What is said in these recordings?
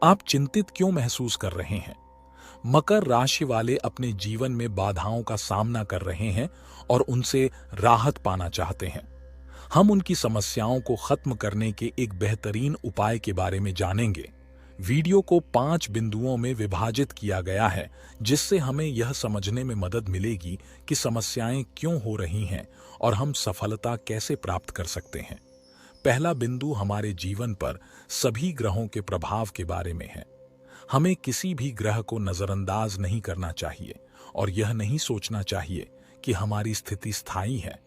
आप चिंतित क्यों महसूस कर रहे हैं? मकर राशि वाले अपने जीवन में बाधाओं का सामना कर रहे हैं और उनसे राहत पाना चाहते हैं। हम उनकी समस्याओं को खत्म करने के एक बेहतरीन उपाय के बारे में जानेंगे। वीडियो को 5 बिंदुओं में विभाजित किया गया है, जिससे हमें यह समझने में मदद मिलेगी कि समस्याएं क्यों हो रही हैं और हम सफलता कैसे प्राप्त कर सकते हैं। पहला बिंदु हमारे जीवन पर सभी ग्रहों के प्रभाव के बारे में है। हमें किसी भी ग्रह को नजरअंदाज नहीं करना चाहिए और यह नहीं सोचना चाहिए कि हमारी स्थिति स्थायी है।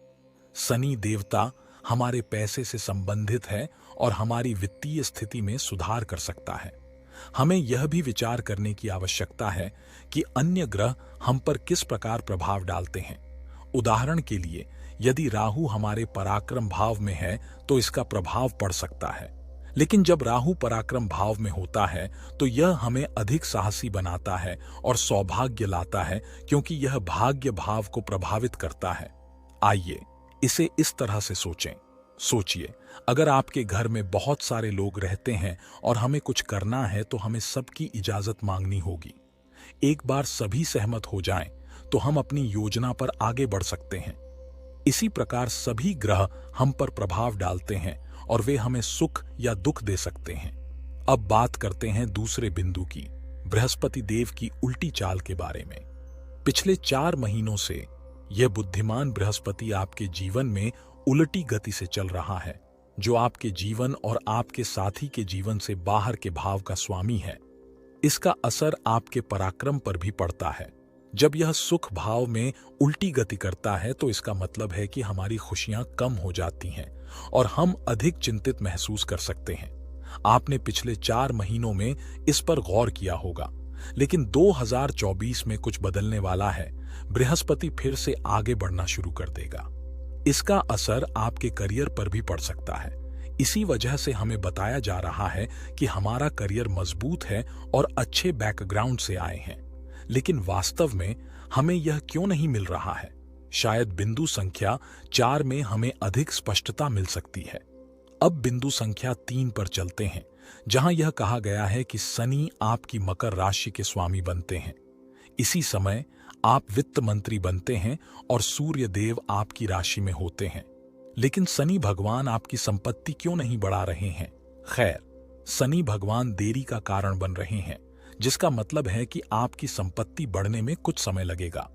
शनि देवता हमारे पैसे से संबंधित है और हमारी वित्तीय स्थिति में सुधार कर सकता है। हमें यह भी विचार करने की आवश्यकता है कि अन्य ग्रह हम पर किस प्रकार प्रभाव डालते हैं। उदाहरण के लिए, यदि राहु हमारे पराक्रम भाव में है तो इसका प्रभाव पड़ सकता है। लेकिन जब राहु पराक्रम भाव में होता है तो यह हमें अधिक साहसी बनाता है और सौभाग्य लाता है, क्योंकि यह भाग्य भाव को प्रभावित करता है। आइए इसे इस तरह से सोचिए, अगर आपके घर में बहुत सारे लोग रहते हैं और हमें कुछ करना है तो हमें सबकी इजाजत मांगनी होगी। एक बार सभी सहमत हो जाएं तो हम अपनी योजना पर आगे बढ़ सकते हैं। इसी प्रकार सभी ग्रह हम पर प्रभाव डालते हैं और वे हमें सुख या दुख दे सकते हैं। अब बात करते हैं दूसरे बिंदु की, बृहस्पति देव की उल्टी चाल के बारे में। पिछले 4 महीनों से यह बुद्धिमान बृहस्पति आपके जीवन में उल्टी गति से चल रहा है, जो आपके जीवन और आपके साथी के जीवन से बाहर के भाव का स्वामी है। इसका असर आपके पराक्रम पर भी पड़ता है। जब यह सुख भाव में उल्टी गति करता है तो इसका मतलब है कि हमारी खुशियां कम हो जाती हैं और हम अधिक चिंतित महसूस कर सकते हैं। आपने पिछले 4 महीनों में इस पर गौर किया होगा, लेकिन 2024 में कुछ बदलने वाला है। बृहस्पति फिर से आगे बढ़ना शुरू कर देगा। इसका असर आपके करियर पर भी पड़ सकता है। इसी वजह से हमें बताया जा रहा है कि हमारा करियर मजबूत है और अच्छे बैकग्राउंड से आए हैं। लेकिन वास्तव में हमें यह क्यों नहीं मिल रहा है? शायद बिंदु संख्या 4 में हमें अधिक स्पष्टता मिल सकती है। अब बिंदु संख्या 3 पर चलते हैं, जहां यह कहा गया है कि शनि आपकी मकर राशि के स्वामी बनते हैं। इसी समय आप वित्त मंत्री बनते हैं और सूर्य देव आपकी राशि में होते हैं। लेकिन शनि भगवान आपकी संपत्ति क्यों नहीं बढ़ा रहे हैं? खैर, शनि भगवान देरी का कारण बन रहे हैं, जिसका मतलब है कि आपकी संपत्ति बढ़ने में कुछ समय लगेगा।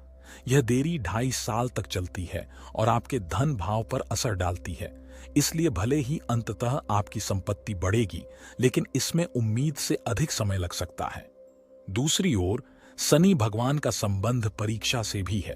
यह देरी 2.5 साल तक चलती है और आपके धन भाव पर असर डालती है। इसलिए भले ही अंततः आपकी संपत्ति बढ़ेगी, लेकिन इसमें उम्मीद से अधिक समय लग सकता है। दूसरी ओर शनि भगवान का संबंध परीक्षा से भी है।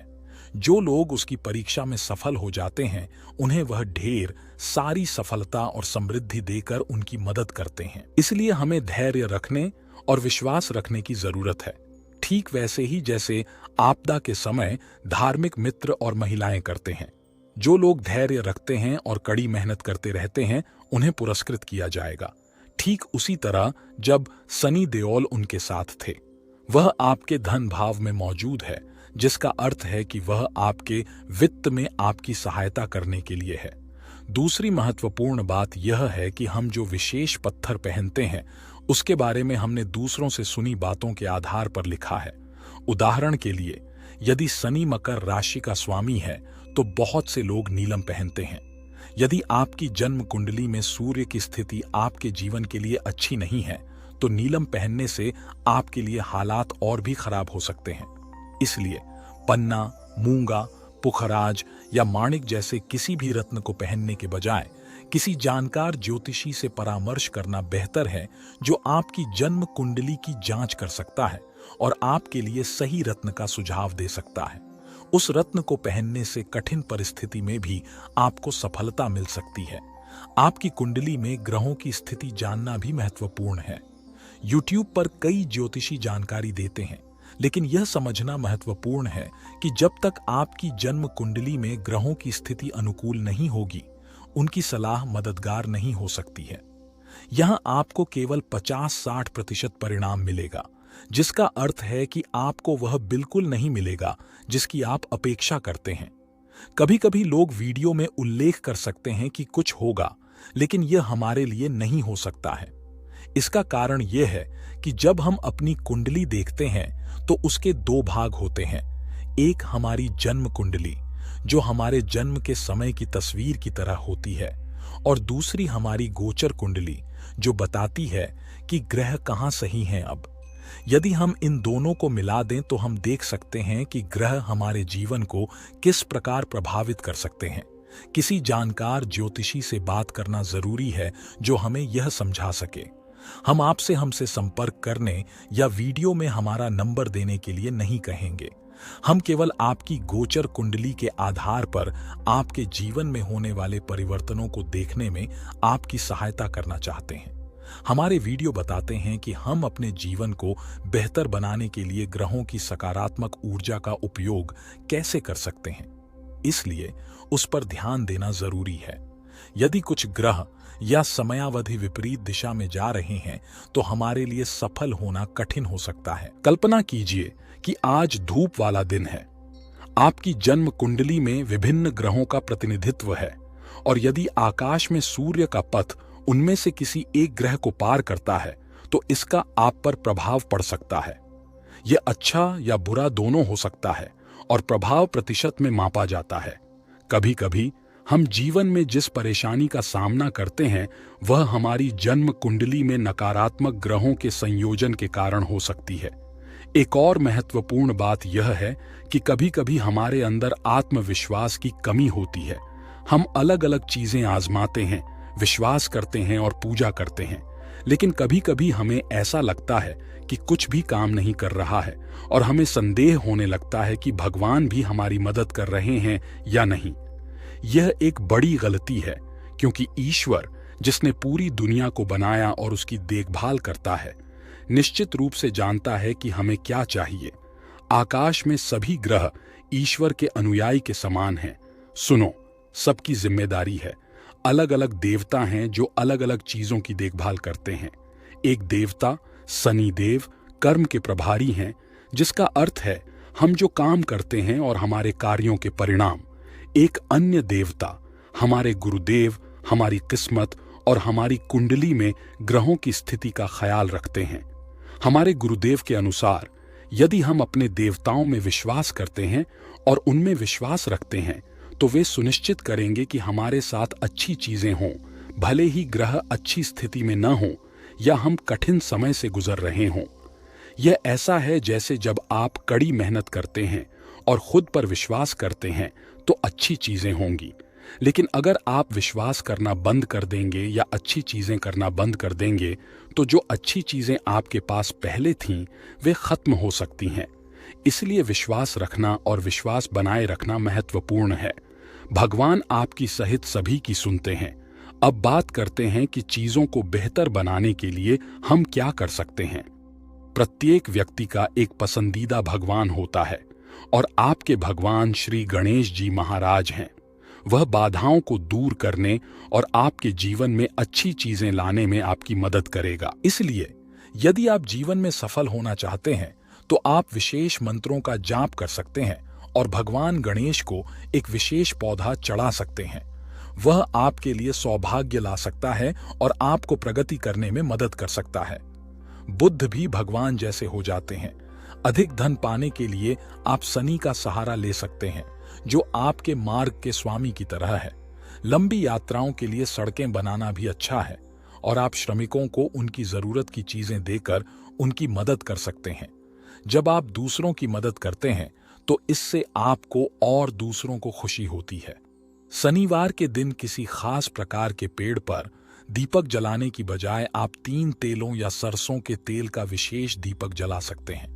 जो लोग उसकी परीक्षा में सफल हो जाते हैं, उन्हें वह ढेर सारी सफलता और समृद्धि देकर उनकी मदद करते हैं। इसलिए हमें धैर्य रखने और विश्वास रखने की जरूरत है, ठीक वैसे ही जैसे आपदा के समय धार्मिक मित्र और महिलाएं करते हैं। जो लोग धैर्य रखते हैं और कड़ी मेहनत करते रहते हैं, उन्हें पुरस्कृत किया जाएगा। ठीक उसी तरह जब शनि देओल उनके साथ थे, वह आपके धन भाव में मौजूद है, जिसका अर्थ है कि वह आपके वित्त में आपकी सहायता करने के लिए है। दूसरी महत्वपूर्ण बात यह है कि हम जो विशेष पत्थर पहनते हैं, उसके बारे में हमने दूसरों से सुनी बातों के आधार पर लिखा है। उदाहरण के लिए, यदि शनि मकर राशि का स्वामी है तो बहुत से लोग नीलम पहनते हैं। यदि आपकी जन्म कुंडली में सूर्य की स्थिति आपके जीवन के लिए अच्छी नहीं है तो नीलम पहनने से आपके लिए हालात और भी खराब हो सकते हैं। इसलिए पन्ना, मूंगा, पुखराज या माणिक जैसे किसी भी रत्न को पहनने के बजाय किसी जानकार ज्योतिषी से परामर्श करना बेहतर है, जो आपकी जन्म कुंडली की जांच कर सकता है और आपके लिए सही रत्न का सुझाव दे सकता है। उस रत्न को पहनने से कठिन परिस्थिति में भी आपको सफलता मिल सकती है। आपकी कुंडली में ग्रहों की स्थिति जानना भी महत्वपूर्ण है। YouTube पर कई ज्योतिषी जानकारी देते हैं, लेकिन यह समझना महत्वपूर्ण है कि जब तक आपकी जन्म कुंडली में ग्रहों की स्थिति अनुकूल नहीं होगी, उनकी सलाह मददगार नहीं हो सकती है। यहां आपको केवल 50-60% परिणाम मिलेगा, जिसका अर्थ है कि आपको वह बिल्कुल नहीं मिलेगा जिसकी आप अपेक्षा करते हैं। कभी कभी लोग वीडियो में उल्लेख कर सकते हैं कि कुछ होगा, लेकिन यह हमारे लिए नहीं हो सकता है। इसका कारण यह है कि जब हम अपनी कुंडली देखते हैं तो उसके दो भाग होते हैं। एक हमारी जन्म कुंडली, जो हमारे जन्म के समय की तस्वीर की तरह होती है, और दूसरी हमारी गोचर कुंडली, जो बताती है कि ग्रह कहाँ सही हैं अब। यदि हम इन दोनों को मिला दें तो हम देख सकते हैं कि ग्रह हमारे जीवन को किस प्रकार प्रभावित कर सकते हैं। किसी जानकार ज्योतिषी से बात करना जरूरी है जो हमें यह समझा सके। हम आपसे हमसे संपर्क करने या वीडियो में हमारा नंबर देने के लिए नहीं कहेंगे। हम केवल आपकी गोचर कुंडली के आधार पर आपके जीवन में होने वाले परिवर्तनों को देखने में आपकी सहायता करना चाहते हैं। हमारे वीडियो बताते हैं कि हम अपने जीवन को बेहतर बनाने के लिए ग्रहों की सकारात्मक ऊर्जा का उपयोग कैसे कर सकते हैं, इसलिए उस पर ध्यान देना जरूरी है। यदि कुछ ग्रह या समयावधि विपरीत दिशा में जा रहे हैं तो हमारे लिए सफल होना कठिन हो सकता है। कल्पना कीजिए कि आज धूप वाला दिन है, आपकी जन्म कुंडली में विभिन्न ग्रहों का प्रतिनिधित्व है, और यदि आकाश में सूर्य का पथ उनमें से किसी एक ग्रह को पार करता है तो इसका आप पर प्रभाव पड़ सकता है। यह अच्छा या बुरा दोनों हो सकता है और प्रभाव प्रतिशत में मापा जाता है। कभी कभी हम जीवन में जिस परेशानी का सामना करते हैं वह हमारी जन्म कुंडली में नकारात्मक ग्रहों के संयोजन के कारण हो सकती है। एक और महत्वपूर्ण बात यह है कि कभी कभी हमारे अंदर आत्मविश्वास की कमी होती है। हम अलग अलग चीजें आजमाते हैं, विश्वास करते हैं और पूजा करते हैं, लेकिन कभी कभी हमें ऐसा लगता है कि कुछ भी काम नहीं कर रहा है और हमें संदेह होने लगता है कि भगवान भी हमारी मदद कर रहे हैं या नहीं। यह एक बड़ी गलती है, क्योंकि ईश्वर, जिसने पूरी दुनिया को बनाया और उसकी देखभाल करता है, निश्चित रूप से जानता है कि हमें क्या चाहिए। आकाश में सभी ग्रह ईश्वर के अनुयायी के समान हैं। सुनो, सबकी जिम्मेदारी है। अलग अलग देवता हैं जो अलग अलग चीजों की देखभाल करते हैं। एक देवता शनि देव कर्म के प्रभारी हैं, जिसका अर्थ है हम जो काम करते हैं और हमारे कार्यों के परिणाम। एक अन्य देवता हमारे गुरुदेव हमारी किस्मत और हमारी कुंडली में ग्रहों की स्थिति का ख्याल रखते हैं। हमारे गुरुदेव के अनुसार यदि हम अपने देवताओं में विश्वास करते हैं और उनमें विश्वास रखते हैं तो वे सुनिश्चित करेंगे कि हमारे साथ अच्छी चीजें हों, भले ही ग्रह अच्छी स्थिति में न हों या हम कठिन समय से गुजर रहे हों। यह ऐसा है जैसे जब आप कड़ी मेहनत करते हैं और खुद पर विश्वास करते हैं तो अच्छी चीजें होंगी, लेकिन अगर आप विश्वास करना बंद कर देंगे या अच्छी चीजें करना बंद कर देंगे तो जो अच्छी चीजें आपके पास पहले थीं वे खत्म हो सकती हैं। इसलिए विश्वास रखना और विश्वास बनाए रखना महत्वपूर्ण है। भगवान आपकी सहित सभी की सुनते हैं। अब बात करते हैं कि चीजों को बेहतर बनाने के लिए हम क्या कर सकते हैं। प्रत्येक व्यक्ति का एक पसंदीदा भगवान होता है और आपके भगवान श्री गणेश जी महाराज हैं। वह बाधाओं को दूर करने और आपके जीवन में अच्छी चीजें लाने में आपकी मदद करेगा। इसलिए यदि आप जीवन में सफल होना चाहते हैं तो आप विशेष मंत्रों का जाप कर सकते हैं और भगवान गणेश को एक विशेष पौधा चढ़ा सकते हैं। वह आपके लिए सौभाग्य ला सकता है और आपको प्रगति करने में मदद कर सकता है। बुद्ध भी भगवान जैसे हो जाते हैं। अधिक धन पाने के लिए आप शनि का सहारा ले सकते हैं, जो आपके मार्ग के स्वामी की तरह है। लंबी यात्राओं के लिए सड़कें बनाना भी अच्छा है और आप श्रमिकों को उनकी जरूरत की चीजें देकर उनकी मदद कर सकते हैं। जब आप दूसरों की मदद करते हैं तो इससे आपको और दूसरों को खुशी होती है। शनिवार के दिन किसी खास प्रकार के पेड़ पर दीपक जलाने की बजाय आप 3 तेलों या सरसों के तेल का विशेष दीपक जला सकते हैं।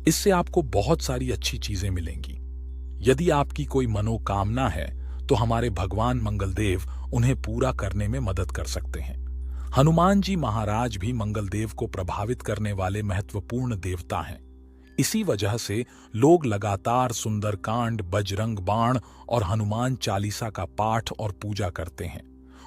इससे आपको बहुत सारी अच्छी चीजें मिलेंगी। यदि आपकी कोई मनोकामना है तो हमारे भगवान मंगलदेव उन्हें पूरा करने में मदद कर सकते हैं। हनुमान जी महाराज भी मंगलदेव को प्रभावित करने वाले महत्वपूर्ण देवता हैं। इसी वजह से लोग लगातार सुंदरकांड, बजरंग बाण और हनुमान चालीसा का पाठ और पूजा करते हैं।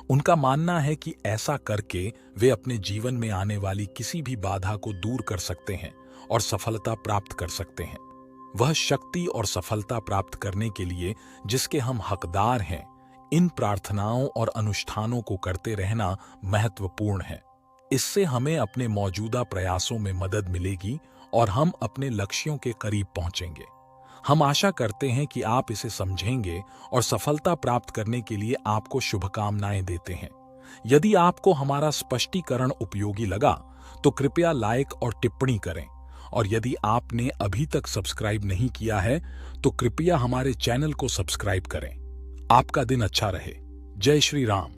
उनका मानना है कि ऐसा करके वे अपने जीवन में आने वाली किसी भी बाधा को दूर कर सकते हैं और सफलता प्राप्त कर सकते हैं। वह शक्ति और सफलता प्राप्त करने के लिए जिसके हम हकदार हैं, इन प्रार्थनाओं और अनुष्ठानों को करते रहना महत्वपूर्ण है। इससे हमें अपने मौजूदा प्रयासों में मदद मिलेगी और हम अपने लक्ष्यों के करीब पहुंचेंगे। हम आशा करते हैं कि आप इसे समझेंगे और सफलता प्राप्त करने के लिए आपको शुभकामनाएं देते हैं। यदि आपको हमारा स्पष्टीकरण उपयोगी लगा तो कृपया लाइक और टिप्पणी करें, और यदि आपने अभी तक सब्सक्राइब नहीं किया है तो कृपया हमारे चैनल को सब्सक्राइब करें। आपका दिन अच्छा रहे। जय श्री राम।